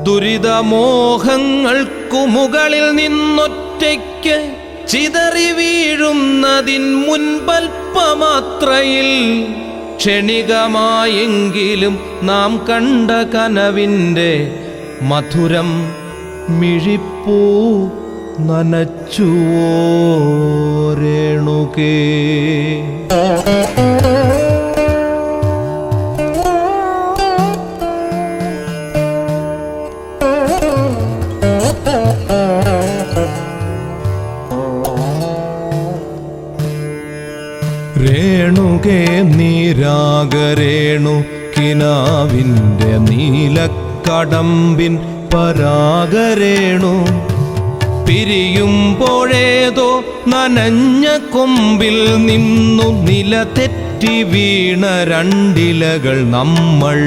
ദുരിതമോഹങ്ങൾക്കു മുകളിൽ നിന്നൊറ്റയ്ക്ക് ചിതറി വീഴുന്നതിൻ മുൻപൽപ്പമാത്രയിൽ ക്ഷണികമായെങ്കിലും നാം കണ്ട കനവിൻ്റെ മധുരം മിഴിപ്പൂ നനച്ചുവോ രേണുകേ. രേണുകേ നീരാഗരേണു കിനാവിൻ്റെ നീലക്കടമ്പിൻ പരാഗരേണു പിരിയുമ്പോഴേതോ നനഞ്ഞ കൊമ്പിൽ നിന്നു നില തെറ്റി വീണ രണ്ടിലകൾ നമ്മൾ.